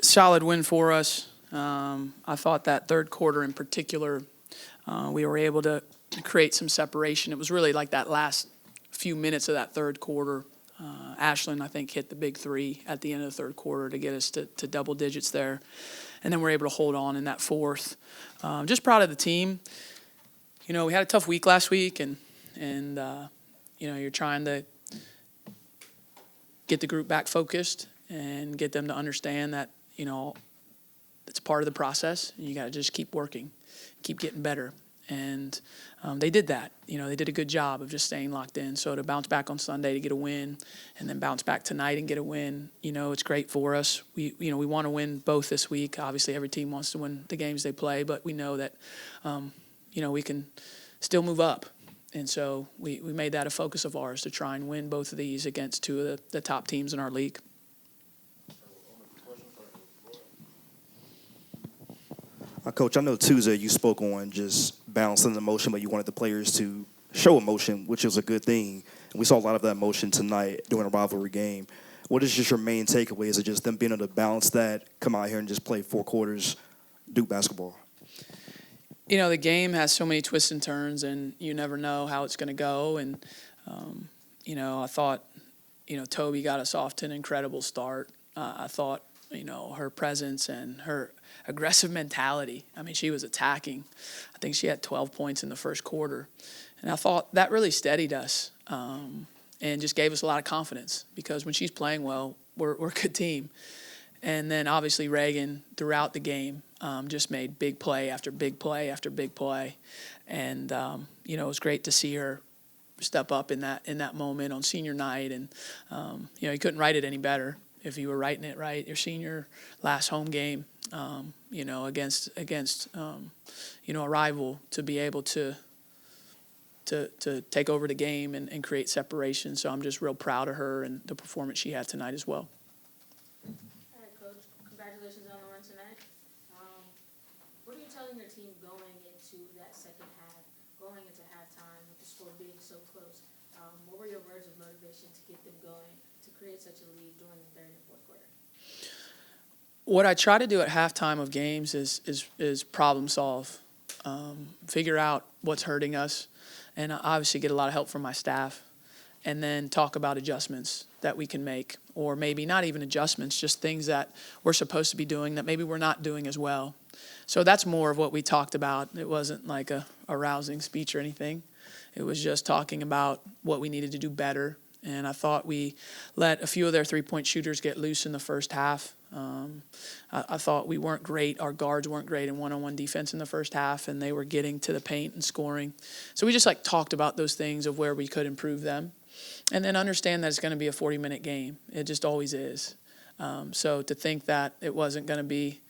Solid win for us. I thought that third quarter in particular, we were able to create some separation. It was really like that last few minutes of that third quarter. Ashlon, I think, hit the big three at the end of the third quarter to get us to double digits there. And then we're able to hold on in that fourth. Just proud of the team. We had a tough week last week, and you're trying to get the group back focused and get them to understand that, it's part of the process. You got to just keep working, keep getting better. And they did that. They did a good job of just staying locked in. So to bounce back on Sunday to get a win and then bounce back tonight and get a win, it's great for us. We want to win both this week. Obviously, every team wants to win the games they play, but we know that, we can still move up. And so we made that a focus of ours to try and win both of these against two of the top teams in our league. Coach, I know Tuesday you spoke on just balancing the emotion, but you wanted the players to show emotion, which is a good thing. And we saw a lot of that emotion tonight during a rivalry game. What is just your main takeaway? Is it just them being able to balance that, come out here and just play 4 quarters, Duke basketball? The game has so many twists and turns, and you never know how it's going to go. And, I thought, Toby got us off to an incredible start. I thought, her presence and her aggressive mentality. I mean, she was attacking. I think she had 12 points in the first quarter. And I thought that really steadied us and just gave us a lot of confidence because when she's playing well, we're a good team. And then obviously Reigan throughout the game just made big play after big play after big play. And, it was great to see her step up in that moment on senior night. And, you couldn't write it any better if you were writing it right. Your senior last home game, against a rival, to be able to take over the game and create separation. So I'm just real proud of her and the performance she had tonight as well. All right, Coach. Congratulations on the win tonight. What are you telling your team going into that second half, going into halftime with the score being so close? What were your words of motivation to get them going, to create such a lead during the third and fourth quarter? What I try to do at halftime of games is problem solve, figure out what's hurting us, and obviously get a lot of help from my staff, and then talk about adjustments that we can make, or maybe not even adjustments, just things that we're supposed to be doing that maybe we're not doing as well. So that's more of what we talked about. It wasn't like a rousing speech or anything. It was just talking about what we needed to do better. And I thought we let a few of their three-point shooters get loose in the first half. I thought we weren't great. Our guards weren't great in one-on-one defense in the first half, and they were getting to the paint and scoring. So we just talked about those things of where we could improve them. And then understand that it's going to be a 40-minute game. It just always is. So to think that it wasn't going to be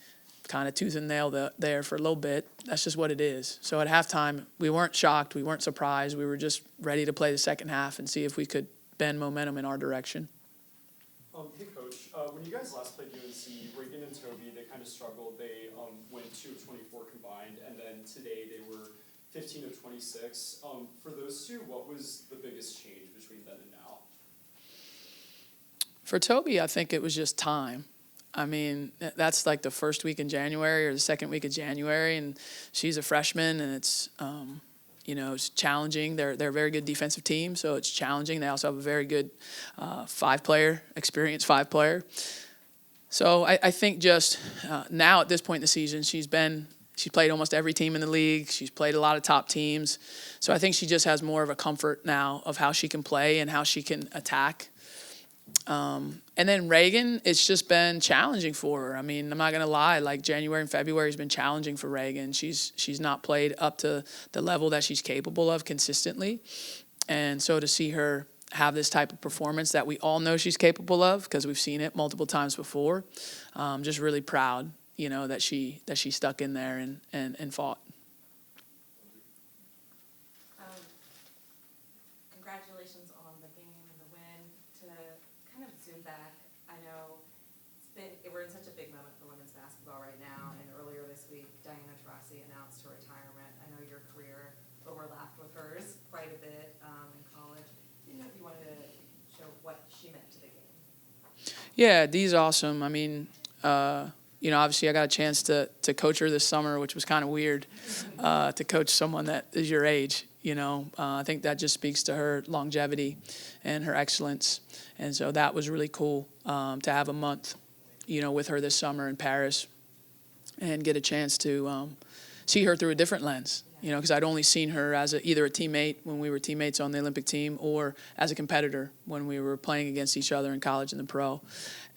kind of tooth and nail there for a little bit, that's just what it is. So at halftime, we weren't shocked. We weren't surprised. We were just ready to play the second half and see if we could bend momentum in our direction. Hey, Coach. When you guys last played UNC, Reigan and Toby, they kind of struggled. They went 2 of 24 combined, and then today they were 15 of 26. For those two, what was the biggest change between then and now? For Toby, I think it was just time. I mean, that's like the first week in January or the second week of January, and she's a freshman, and it's, it's challenging. They're a very good defensive team, so it's challenging. They also have a very good experienced five-player. So I think just now at this point in the season, she's played almost every team in the league. She's played a lot of top teams. So I think she just has more of a comfort now of how she can play and how she can attack. And then Reigan, it's just been challenging for her. I mean, I'm not going to lie, January and February has been challenging for Reigan. She's not played up to the level that she's capable of consistently. And so to see her have this type of performance that we all know she's capable of because we've seen it multiple times before, just really proud, that she stuck in there and fought. Congratulations on the game and the win. To kind of zoom back, I know we're in such a big moment for women's basketball right now, and earlier this week, Diana Taurasi announced her retirement. I know your career overlapped with hers quite a bit in college. Didn't know if you wanted to show what she meant to the game. Yeah, Dee's awesome. I mean, Obviously I got a chance to coach her this summer, which was kind of weird, to coach someone that is your age. I think that just speaks to her longevity and her excellence. And so that was really cool to have a month, with her this summer in Paris and get a chance to see her through a different lens, because I'd only seen her as either a teammate when we were teammates on the Olympic team or as a competitor when we were playing against each other in college and the pro.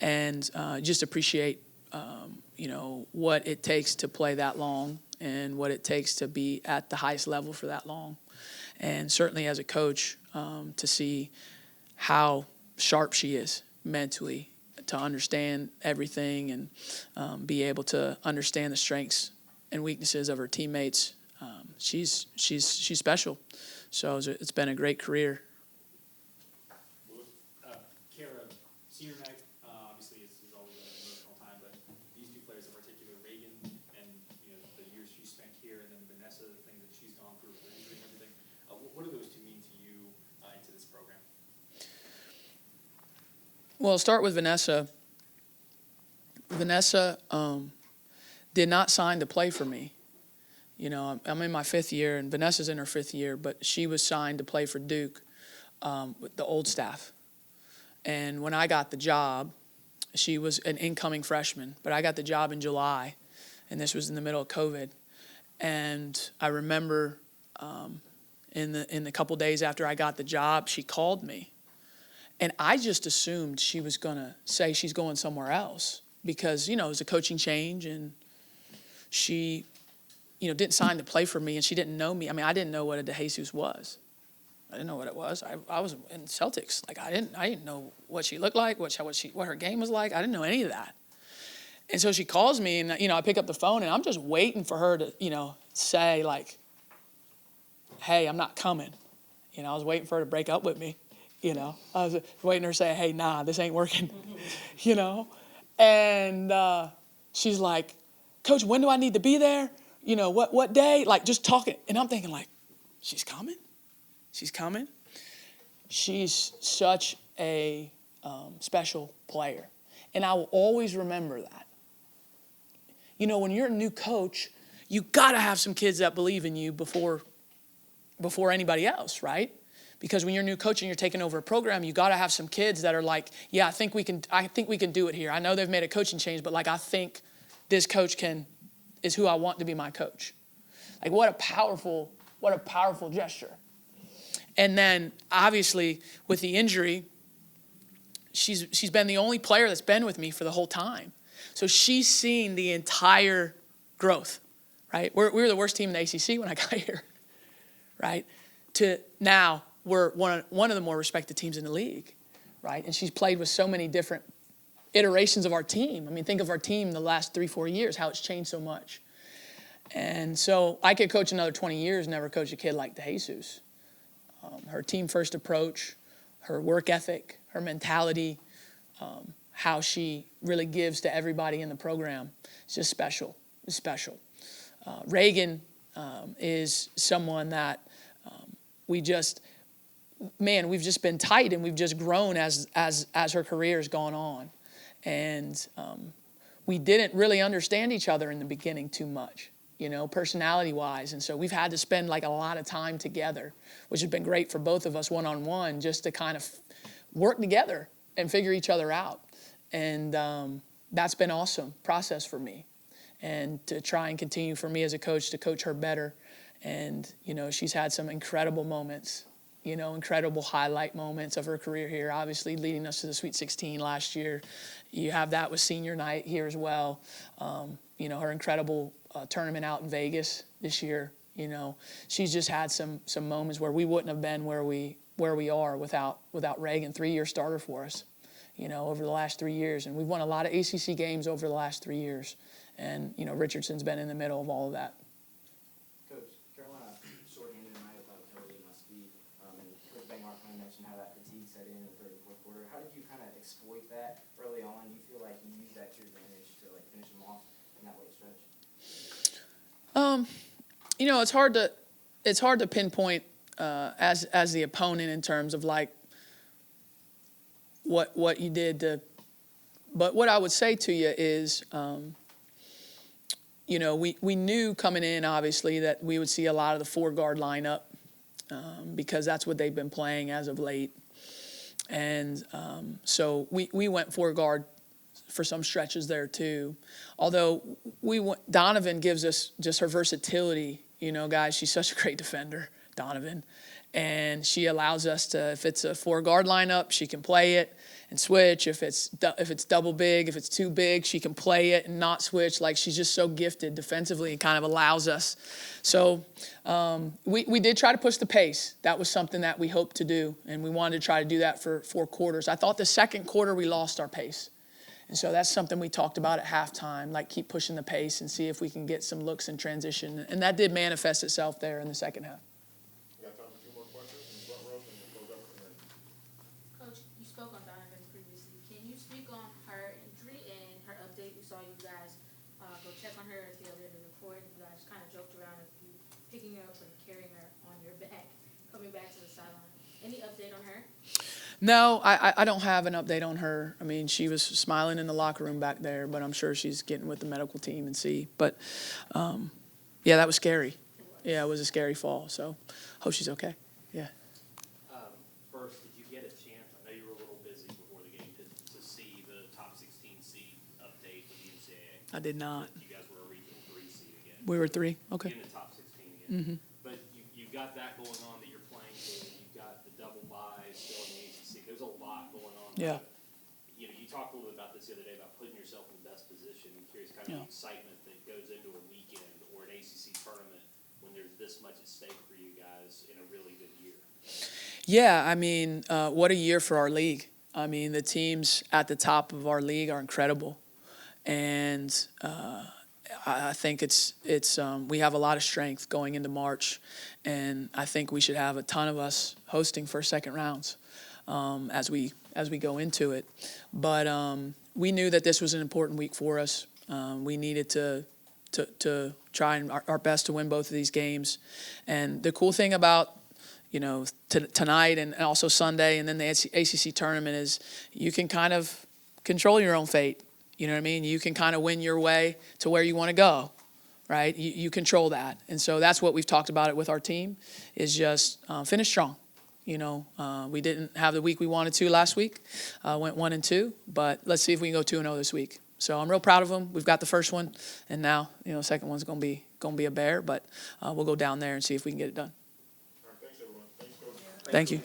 And just appreciate, what it takes to play that long and what it takes to be at the highest level for that long. And certainly as a coach, to see how sharp she is mentally, to understand everything and be able to understand the strengths and weaknesses of her teammates. She's special. So it's been a great career. Kara, senior night, obviously is always an emotional time, but these two players in particular, Reigan and the years she spent here, and then Vanessa, the things that she's gone through with her injury and everything. What do those two mean to you into this program? Well, I'll start with Vanessa. Vanessa did not sign to play for me. I'm in my 5th year, and Vanessa's in her 5th year, but she was signed to play for Duke with the old staff. And when I got the job, she was an incoming freshman, but I got the job in July, and this was in the middle of COVID. And I remember in the couple days after I got the job, she called me. And I just assumed she was going to say she's going somewhere else because, it was a coaching change, and she didn't sign to play for me, and she didn't know me. I mean, I didn't know what a DeJesus was. I didn't know what it was. I was in Celtics. Like, I didn't know what she looked like, what her game was like. I didn't know any of that. And so she calls me, and, I pick up the phone, and I'm just waiting for her to, say, like, hey, I'm not coming. I was waiting for her to break up with me. I was waiting for her to say, hey, nah, this ain't working, And she's like, Coach, when do I need to be there? What day? Like, just talking. And I'm thinking, like, she's coming? She's coming? She's such a special player. And I will always remember that. When you're a new coach, you got to have some kids that believe in you before anybody else, right? Because when you're a new coach and you're taking over a program, you got to have some kids that are like, yeah, I think we can do it here. I know they've made a coaching change, but like, I think this coach is who I want to be my coach. Like, what a powerful gesture. And then obviously with the injury, she's been the only player that's been with me for the whole time. So she's seen the entire growth, right? We were the worst team in the ACC when I got here, right? To now we're one of the more respected teams in the league, right? And she's played with so many different iterations of our team. I mean, think of our team the last 3-4 years, how it's changed so much. And so I could coach another 20 years, never coach a kid like DeJesus. Her team-first approach, her work ethic, her mentality, how she really gives to everybody in the program. It's just special. It's special. Reigan is someone that we've just been tight, and we've just grown as her career has gone on. And we didn't really understand each other in the beginning too much, personality-wise. And so we've had to spend like a lot of time together, which has been great for both of us one-on-one, just to kind of work together and figure each other out. And that's been awesome process for me. And to try and continue for me as a coach to coach her better. And, she's had some incredible moments, incredible highlight moments of her career here, obviously leading us to the Sweet 16 last year. You have that with senior night here as well. Her incredible tournament out in Vegas this year. She's just had some moments where we wouldn't have been where we are without Reigan, 3-year starter for us, over the last 3 years. And we've won a lot of ACC games over the last 3 years. And, Richardson's been in the middle of all of that. Coach, Carolina shorthanded tonight without Toby and speed. And Coach Bangmark kind of mentioned how that fatigue set in the third and fourth quarter. How did you kind of exploit that early on? Do you feel like you used that to your advantage to finish them off in that late stretch? It's hard to pinpoint as the opponent in terms of like what you did to But what I would say to you is, you know, we knew coming in, obviously, that we would see a lot of the 4-guard lineup because that's what they've been playing as of late. And so we went 4-guard for some stretches there too. Although Donovan gives us just her versatility. You know, guys, she's such a great defender, Donovan. And she allows us to, if it's a 4-guard lineup, she can play it and switch. If it's double big, if it's too big, she can play it and not switch. Like, she's just so gifted defensively and kind of allows us. So we did try to push the pace. That was something that we hoped to do, and we wanted to try to do that for 4 quarters. I thought the second quarter we lost our pace. And so that's something we talked about at halftime, like keep pushing the pace and see if we can get some looks in transition. And that did manifest itself there in the second half. Coach, you spoke on Donovan previously. Can you speak on her injury and her update? We saw you guys go check on her at the other end of the court. You guys kind of joked around of you picking her up and carrying her on your back, coming back to the sideline. Any update on her? No, I don't have an update on her. I mean, she was smiling in the locker room back there, but I'm sure she's getting with the medical team and see. But, yeah, that was scary. Yeah, it was a scary fall. So hope she's okay. Yeah. First, did you get a chance, I know you were a little busy before the game, to see the top 16 seed update with the NCAA? I did not. You guys were a regional 3 seed again. We were 3? Okay. In the top 16 again. Mm-hmm. But you've got that going on that you're playing for. You've got the double buys still in the ACC. There's a lot going on. Yeah. You know, you talked a little bit about this the other day about putting yourself in the best position. I'm curious kind of the excitement that goes into a weekend or an ACC tournament when there's this much at stake for you guys in a really good year. Yeah, I mean, what a year for our league. I mean, the teams at the top of our league are incredible. And I think we have a lot of strength going into March. And I think we should have a ton of us hosting first, second rounds as we go into it. But we knew that this was an important week for us. We needed to try our best to win both of these games. And the cool thing about, you know, tonight and also Sunday and then the ACC tournament is you can kind of control your own fate. You know what I mean? You can kind of win your way to where you want to go, right? You control that. And so that's what we've talked about it with our team is just finish strong. You know, we didn't have the week we wanted to last week. Went 1-2, but let's see if we can go 2-0 this week. So I'm real proud of them. We've got the first one, and now, you know, the second one's going to be a bear, but we'll go down there and see if we can get it done. All right, thanks, everyone. Thanks, Coach. Thank you.